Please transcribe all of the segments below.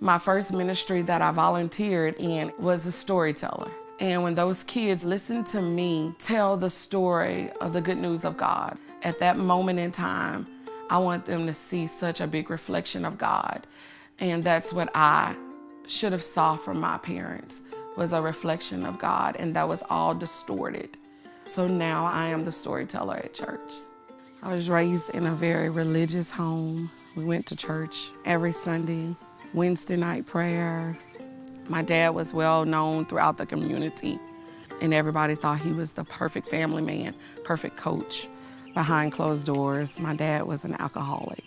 My first ministry that I volunteered in was a storyteller. And when those kids listened to me tell the story of the good news of God, at that moment in time, I want them to see such a big reflection of God. And that's what I should have saw from my parents, was a reflection of God, and that was all distorted. So now I am the storyteller at church. I was raised in a very religious home. We went to church every Sunday, Wednesday night prayer. My dad was well known throughout the community, and everybody thought he was the perfect family man, perfect coach. Behind closed doors, my dad was an alcoholic.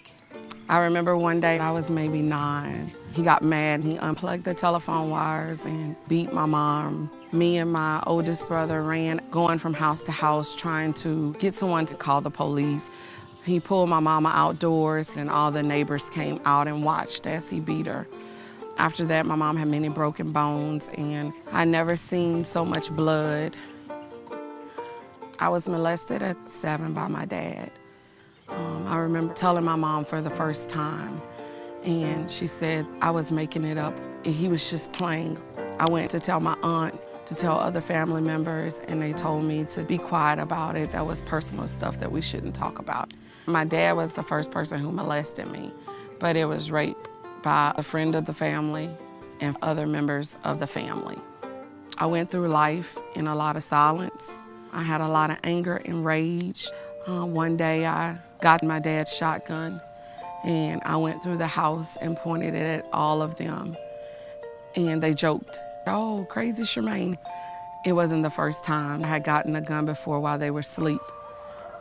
I remember one day I was maybe 9. He got mad and he unplugged the telephone wires and beat my mom. Me and my oldest brother ran, going from house to house, trying to get someone to call the police. He pulled my mama outdoors and all the neighbors came out and watched as he beat her. After that, my mom had many broken bones and I never seen so much blood. I was molested at 7 by my dad. I remember telling my mom for the first time, and she said I was making it up. He was just playing. I went to tell my aunt, to tell other family members, and they told me to be quiet about it. That was personal stuff that we shouldn't talk about. My dad was the first person who molested me, but it was rape by a friend of the family and other members of the family. I went through life in a lot of silence. I had a lot of anger and rage. One day I got my dad's shotgun and I went through the house and pointed it at all of them. And they joked, "Oh, crazy Shermane." It wasn't the first time. I had gotten a gun before while they were asleep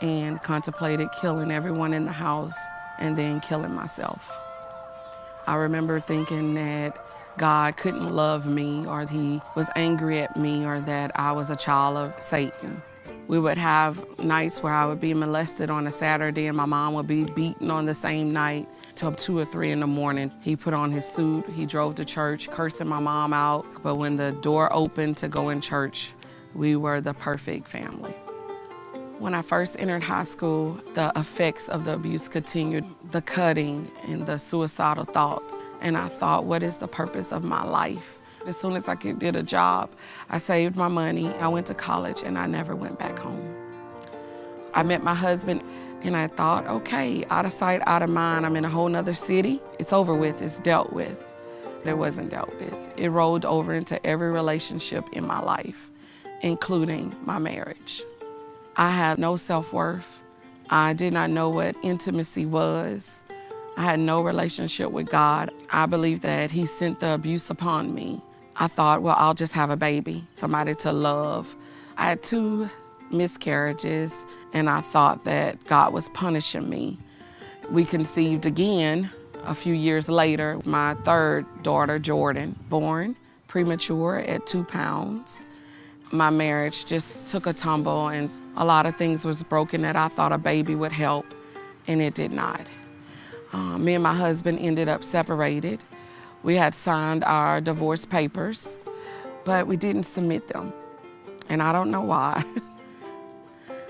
and contemplated killing everyone in the house and then killing myself. I remember thinking that God couldn't love me, or he was angry at me, or that I was a child of Satan. We would have nights where I would be molested on a Saturday and my mom would be beaten on the same night till 2 or 3 in the morning. He put on his suit, he drove to church, cursing my mom out. But when the door opened to go in church, we were the perfect family. When I first entered high school, the effects of the abuse continued, the cutting and the suicidal thoughts. And I thought, what is the purpose of my life? As soon as I could get a job, I saved my money. I went to college and I never went back home. I met my husband and I thought, okay, out of sight, out of mind. I'm in a whole nother city. It's over with, it's dealt with. It wasn't dealt with. It rolled over into every relationship in my life, including my marriage. I had no self-worth. I did not know what intimacy was. I had no relationship with God. I believe that he sent the abuse upon me. I thought, well, I'll just have a baby, somebody to love. I had 2 miscarriages, and I thought that God was punishing me. We conceived again a few years later. My 3rd daughter, Jordan, born premature at 2 pounds. My marriage just took a tumble, and a lot of things was broken that I thought a baby would help, and it did not. Me and my husband ended up separated. We had signed our divorce papers, but we didn't submit them. And I don't know why.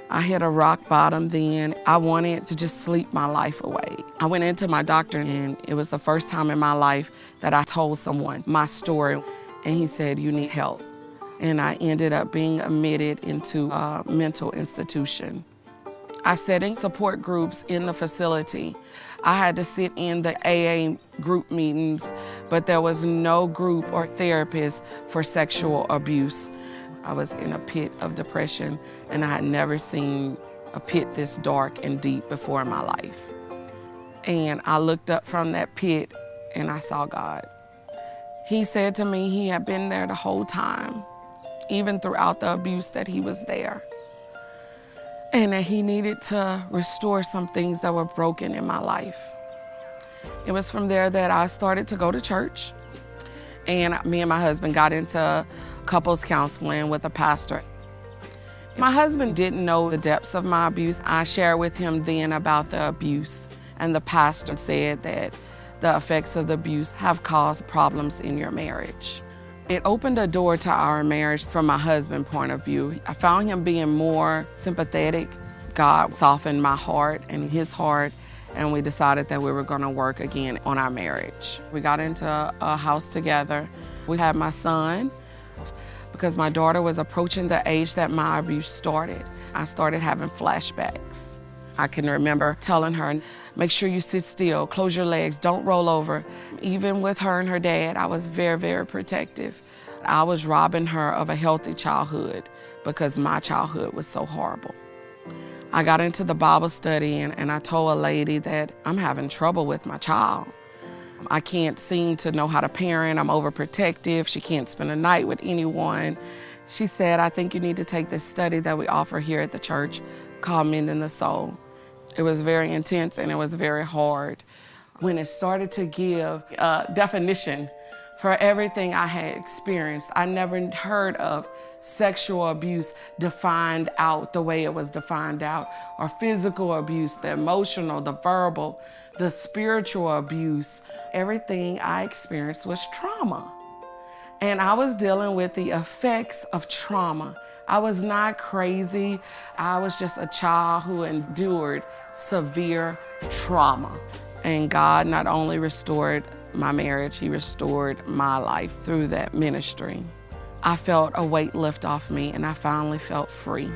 I hit a rock bottom then. I wanted to just sleep my life away. I went into my doctor, and it was the first time in my life that I told someone my story. And he said, "You need help." And I ended up being admitted into a mental institution. I sat in support groups in the facility. I had to sit in the AA group meetings, but there was no group or therapist for sexual abuse. I was in a pit of depression, and I had never seen a pit this dark and deep before in my life. And I looked up from that pit, and I saw God. He said to me he had been there the whole time, even throughout the abuse, that he was there. And that he needed to restore some things that were broken in my life. It was from there that I started to go to church. And me and my husband got into couples counseling with a pastor. My husband didn't know the depths of my abuse. I shared with him then about the abuse. And the pastor said that the effects of the abuse have caused problems in your marriage. It opened a door to our marriage from my husband's point of view. I found him being more sympathetic. God softened my heart and his heart, and we decided that we were gonna work again on our marriage. We got into a house together. We had my son. Because my daughter was approaching the age that my abuse started, I started having flashbacks. I can remember telling her, make sure you sit still, close your legs, don't roll over. Even with her and her dad, I was very, very protective. I was robbing her of a healthy childhood because my childhood was so horrible. I got into the Bible study and I told a lady that I'm having trouble with my child. I can't seem to know how to parent. I'm overprotective. She can't spend a night with anyone. She said, I think you need to take this study that we offer here at the church called Mending the Soul. It was very intense and it was very hard. When it started to give a definition for everything I had experienced, I never heard of sexual abuse defined out the way it was defined out, or physical abuse, the emotional, the verbal, the spiritual abuse. Everything I experienced was trauma. And I was dealing with the effects of trauma. I was not crazy. I was just a child who endured severe trauma. And God not only restored my marriage, He restored my life through that ministry. I felt a weight lift off me and I finally felt free.